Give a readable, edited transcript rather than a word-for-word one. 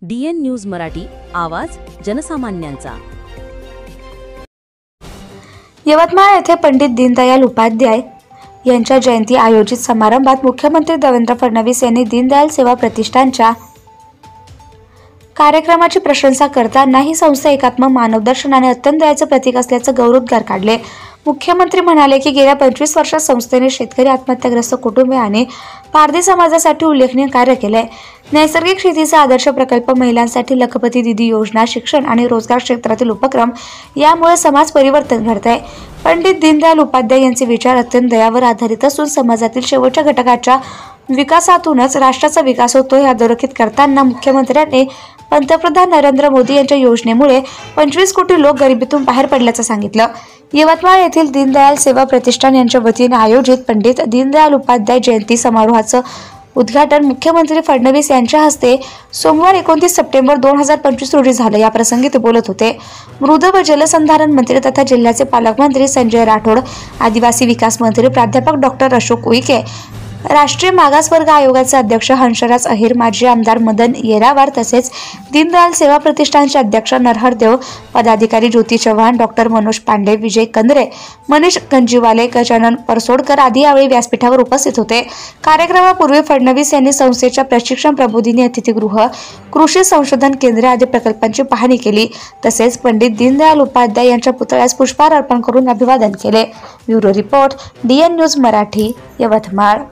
DN news Marathi, आवाज जनसामान्यांचा। यवतमाळ येथे पंडित दीनदयाल उपाध्याय यांच्या जयंती आयोजित समारंभात मुख्यमंत्री देवेंद्र फडणवीस यांनी दीनदयाल सेवा प्रतिष्ठानच्या कार्यक्रमाची प्रशंसा करताना ही संस्था एकात्म मानवदर्शन आणि अत्यंत दयाचे प्रतीक असल्याचे गौरवोद्गार काढले। मुख्यमंत्री म्हणाले की गेल्या 25 वर्षात संस्थेने शेतकरी, आत्महत्याग्रस्त कुटुंबे आणि पारधी समाजासाठी उल्लेखनीय कार्य केले। नैसर्गिक शेतीचा आदर्श प्रकल्प, महिलांसाठी लखपती दीदी योजना, शिक्षण आणि रोजगार क्षेत्रातील उपक्रम यामुळे समाज परिवर्तन घडते। पंडित दीनदयाल उपाध्याय यांचे विचार अत्यंत दयावर आधारित असून समाजातील शेवटच्या घटकाच्या विकासातूनच राष्ट्राचा विकास होतो हे अधोरेखित करताना मुख्यमंत्र्यांनी पंतप्रधान नरेंद्र मोदी यांच्या योजनेमुळे 25 कोटी लोक गरिबीतून बाहेर पडल्याचं सांगितलं। यवतमाळ येथील दीनदयाल सेवा प्रतिष्ठान यांच्या वतीने आयोजित पंडित दीनदयाल उपाध्याय जयंती समारोहाचं उद्घाटन मुख्यमंत्री फडणवीस यांच्या हस्ते सोमवार 29 सप्टेंबर 2025 रोजी झालं। या प्रसंगी ते बोलत होते। मृद व जलसंधारण मंत्री तथा जिल्ह्याचे पालकमंत्री संजय राठोड, आदिवासी विकास मंत्री प्राध्यापक डॉक्टर अशोक उईके, राष्ट्रीय मागासवर्ग आयोगाचे अध्यक्ष हंसराज अहिर, माजी आमदार मदन येरावार तसेच दीनदयाल सेवा प्रतिष्ठानचे अध्यक्ष नरहर देव, पदाधिकारी ज्योती चव्हाण, डॉक्टर मनोज पांडे, विजय कंदरे, मनीष गंजीवाले, गजानन परसोडकर आदी यावेळी व्यासपीठावर उपस्थित होते। कार्यक्रमापूर्वी फडणवीस यांनी संस्थेच्या प्रशिक्षण प्रबोधिनी अतिथीगृह, कृषी संशोधन केंद्र आदी प्रकल्पांची पाहणी केली। तसेच पंडित दीनदयाल उपाध्याय यांच्या पुतळ्यास पुष्पहार अर्पण करून अभिवादन केले। Bureau report, DN news Marathi, Yavatmal.